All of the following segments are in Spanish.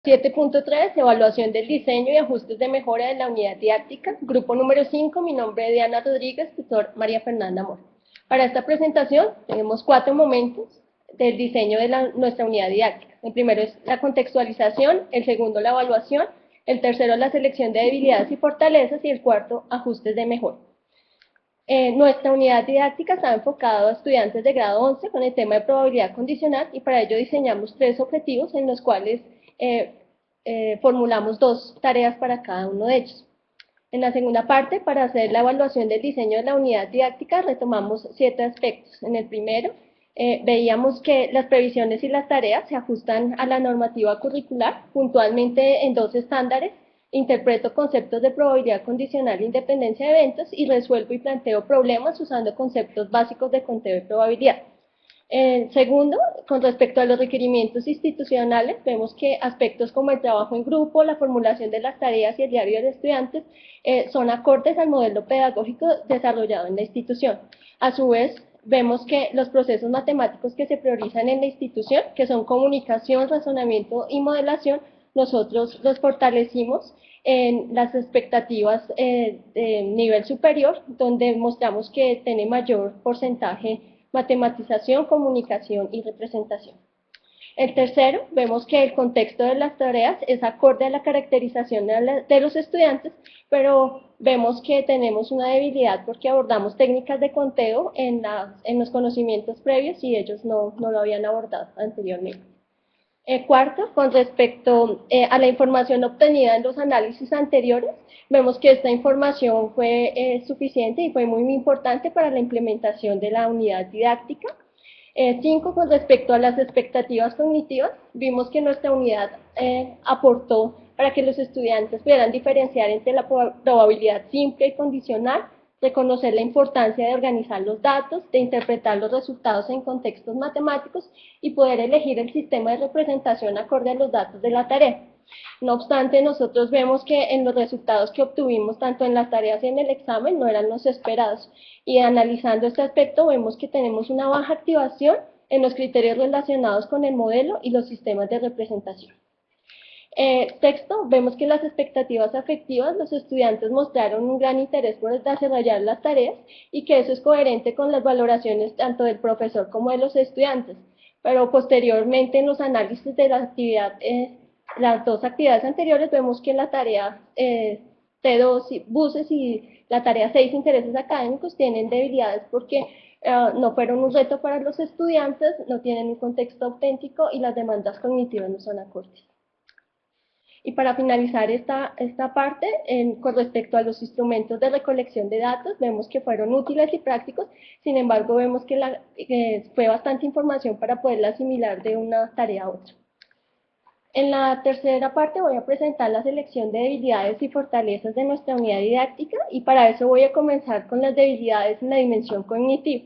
7.3, evaluación del diseño y ajustes de mejora de la unidad didáctica. Grupo número 5, mi nombre es Diana Rodríguez, tutor María Fernanda Mora. Para esta presentación tenemos 4 momentos del diseño de nuestra unidad didáctica. El primero es la contextualización, el segundo la evaluación, el tercero la selección de debilidades y fortalezas y el cuarto ajustes de mejora. Nuestra unidad didáctica está enfocada a estudiantes de grado 11 con el tema de probabilidad condicional y para ello diseñamos 3 objetivos en los cuales formulamos 2 tareas para cada uno de ellos. En la segunda parte, para hacer la evaluación del diseño de la unidad didáctica, retomamos 7 aspectos. En el primero, veíamos que las previsiones y las tareas se ajustan a la normativa curricular, puntualmente en 2 estándares. Interpreto conceptos de probabilidad condicional e independencia de eventos y resuelvo y planteo problemas usando conceptos básicos de conteo y probabilidad. Segundo, con respecto a los requerimientos institucionales, vemos que aspectos como el trabajo en grupo, la formulación de las tareas y el diario de estudiantes son acordes al modelo pedagógico desarrollado en la institución. A su vez, vemos que los procesos matemáticos que se priorizan en la institución, que son comunicación, razonamiento y modelación, nosotros los fortalecimos en las expectativas de nivel superior, donde mostramos que tiene mayor porcentaje matematización, comunicación y representación. El tercero, vemos que el contexto de las tareas es acorde a la caracterización de los estudiantes, pero vemos que tenemos una debilidad porque abordamos técnicas de conteo en los conocimientos previos y ellos no lo habían abordado anteriormente. Cuarto, con respecto a la información obtenida en los análisis anteriores, vemos que esta información fue suficiente y fue muy importante para la implementación de la unidad didáctica. 5, con respecto a las expectativas cognitivas, vimos que nuestra unidad aportó para que los estudiantes pudieran diferenciar entre la probabilidad simple y condicional, reconocer la importancia de organizar los datos, de interpretar los resultados en contextos matemáticos y poder elegir el sistema de representación acorde a los datos de la tarea. No obstante, nosotros vemos que en los resultados que obtuvimos, tanto en las tareas y en el examen, no eran los esperados. Y analizando este aspecto, vemos que tenemos una baja activación en los criterios relacionados con el modelo y los sistemas de representación. Sexto, vemos que las expectativas afectivas, los estudiantes mostraron un gran interés por desarrollar las tareas y que eso es coherente con las valoraciones tanto del profesor como de los estudiantes. Pero posteriormente en los análisis de la actividad, las 2 actividades anteriores, vemos que la tarea T2, buses y la tarea 6, intereses académicos, tienen debilidades porque no fueron un reto para los estudiantes, no tienen un contexto auténtico y las demandas cognitivas no son acordes. Y para finalizar esta parte, con respecto a los instrumentos de recolección de datos, vemos que fueron útiles y prácticos, sin embargo vemos que fue bastante información para poderla asimilar de una tarea a otra. En la tercera parte voy a presentar la selección de debilidades y fortalezas de nuestra unidad didáctica y para eso voy a comenzar con las debilidades en la dimensión cognitiva.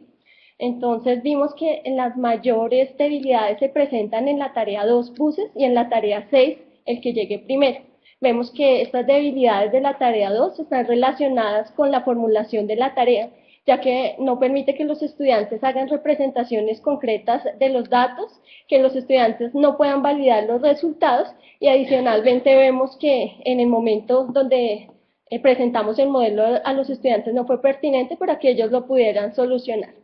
Entonces vimos que las mayores debilidades se presentan en la tarea 2 buses y en la tarea 6 el que llegue primero. Vemos que estas debilidades de la tarea 2 están relacionadas con la formulación de la tarea, ya que no permite que los estudiantes hagan representaciones concretas de los datos, que los estudiantes no puedan validar los resultados y adicionalmente vemos que en el momento donde presentamos el modelo a los estudiantes no fue pertinente para que ellos lo pudieran solucionar.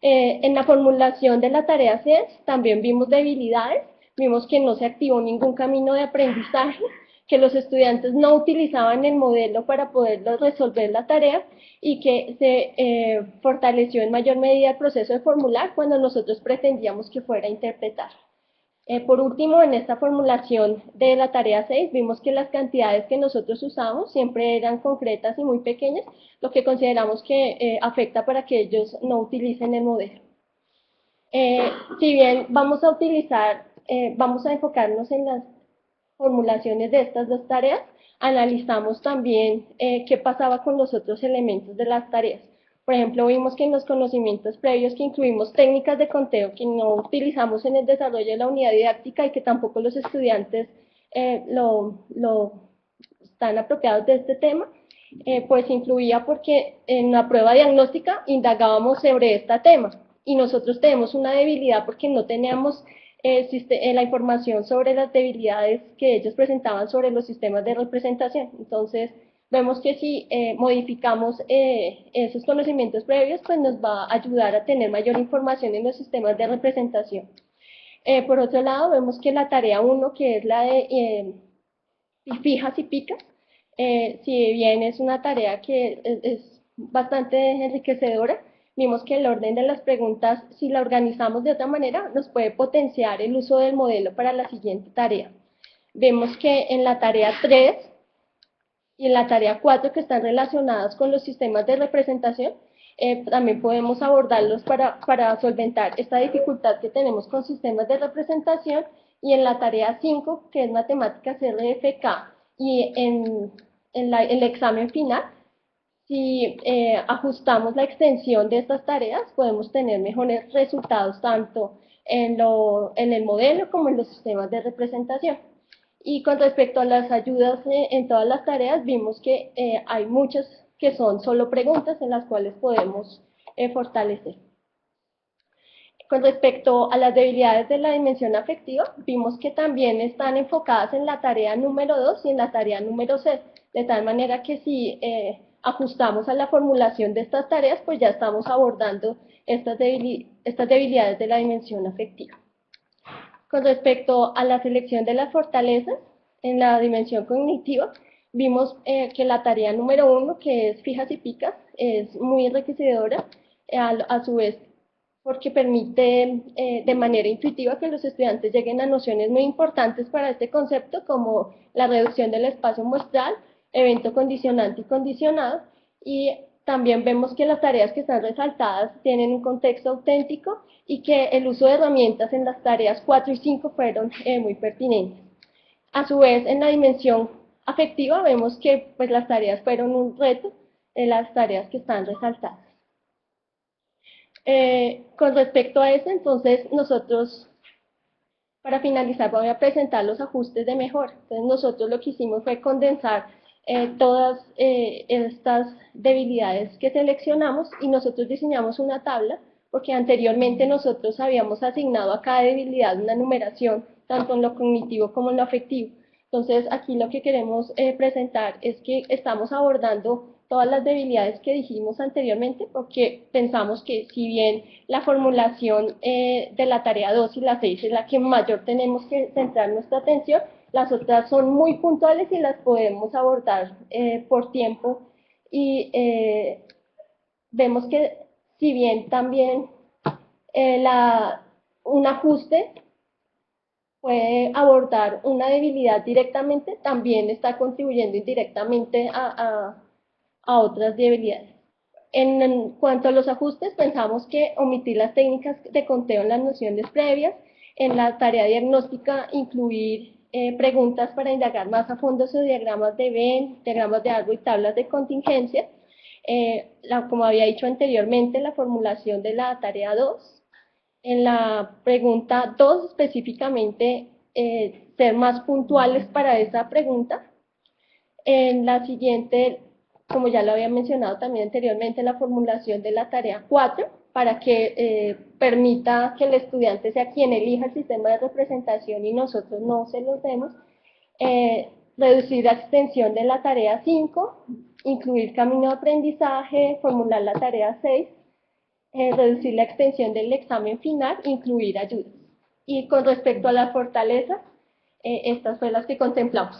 En la formulación de la tarea 6 también vimos debilidades, vimos que no se activó ningún camino de aprendizaje, que los estudiantes no utilizaban el modelo para poder resolver la tarea y que se fortaleció en mayor medida el proceso de formular cuando nosotros pretendíamos que fuera a interpretar. Por último, en esta formulación de la tarea 6, vimos que las cantidades que nosotros usamos siempre eran concretas y muy pequeñas, lo que consideramos que afecta para que ellos no utilicen el modelo. Si bien vamos a enfocarnos en las formulaciones de estas 2 tareas, analizamos también qué pasaba con los otros elementos de las tareas. Por ejemplo, vimos que en los conocimientos previos que incluimos técnicas de conteo que no utilizamos en el desarrollo de la unidad didáctica y que tampoco los estudiantes están apropiados de este tema, pues influía porque en la prueba diagnóstica indagábamos sobre este tema y nosotros tenemos una debilidad porque no teníamos la información sobre las debilidades que ellos presentaban sobre los sistemas de representación. Entonces, vemos que si modificamos esos conocimientos previos, pues nos va a ayudar a tener mayor información en los sistemas de representación. Por otro lado, vemos que la tarea 1, que es la de fijas y picas, si bien es una tarea que es bastante enriquecedora, vimos que el orden de las preguntas, si la organizamos de otra manera, nos puede potenciar el uso del modelo para la siguiente tarea. Vemos que en la tarea 3 y en la tarea 4, que están relacionadas con los sistemas de representación, también podemos abordarlos para solventar esta dificultad que tenemos con sistemas de representación. Y en la tarea 5, que es matemáticas RFK, y en el examen final, si ajustamos la extensión de estas tareas, podemos tener mejores resultados tanto en el modelo como en los sistemas de representación. Y con respecto a las ayudas en todas las tareas, vimos que hay muchas que son solo preguntas en las cuales podemos fortalecer. Con respecto a las debilidades de la dimensión afectiva, vimos que también están enfocadas en la tarea número 2 y en la tarea número 6, de tal manera que si ajustamos a la formulación de estas tareas, pues ya estamos abordando estas debilidades de la dimensión afectiva. Con respecto a la selección de las fortalezas en la dimensión cognitiva, vimos que la tarea número 1, que es fijas y picas, es muy enriquecedora, a su vez porque permite de manera intuitiva que los estudiantes lleguen a nociones muy importantes para este concepto, como la reducción del espacio muestral, evento condicionante y condicionado, y también vemos que las tareas que están resaltadas tienen un contexto auténtico y que el uso de herramientas en las tareas 4 y 5 fueron muy pertinentes. A su vez, en la dimensión afectiva vemos que pues, las tareas fueron un reto en las tareas que están resaltadas. Con respecto a eso, entonces nosotros, para finalizar, voy a presentar los ajustes de mejora. Entonces nosotros lo que hicimos fue condensar todas estas debilidades que seleccionamos y nosotros diseñamos una tabla, porque anteriormente nosotros habíamos asignado a cada debilidad una numeración, tanto en lo cognitivo como en lo afectivo. Entonces aquí lo que queremos presentar es que estamos abordando todas las debilidades que dijimos anteriormente, porque pensamos que si bien la formulación de la tarea 2 y la 6 es la que mayor tenemos que centrar nuestra atención, las otras son muy puntuales y las podemos abordar por tiempo, y vemos que si bien también un ajuste puede abordar una debilidad directamente, también está contribuyendo indirectamente a otras debilidades. En cuanto a los ajustes, pensamos que omitir las técnicas de conteo en las nociones previas, en la tarea diagnóstica incluir preguntas para indagar más a fondo sobre diagramas de Venn, diagramas de árbol y tablas de contingencia. Como había dicho anteriormente, la formulación de la tarea 2. En la pregunta 2 específicamente, ser más puntuales para esa pregunta. En la siguiente, como ya lo había mencionado también anteriormente, la formulación de la tarea 4, para que permita que el estudiante sea quien elija el sistema de representación y nosotros no se los demos. Reducir la extensión de la tarea 5, incluir camino de aprendizaje, formular la tarea 6, reducir la extensión del examen final, incluir ayudas. Y con respecto a las fortalezas, estas fueron las que contemplamos.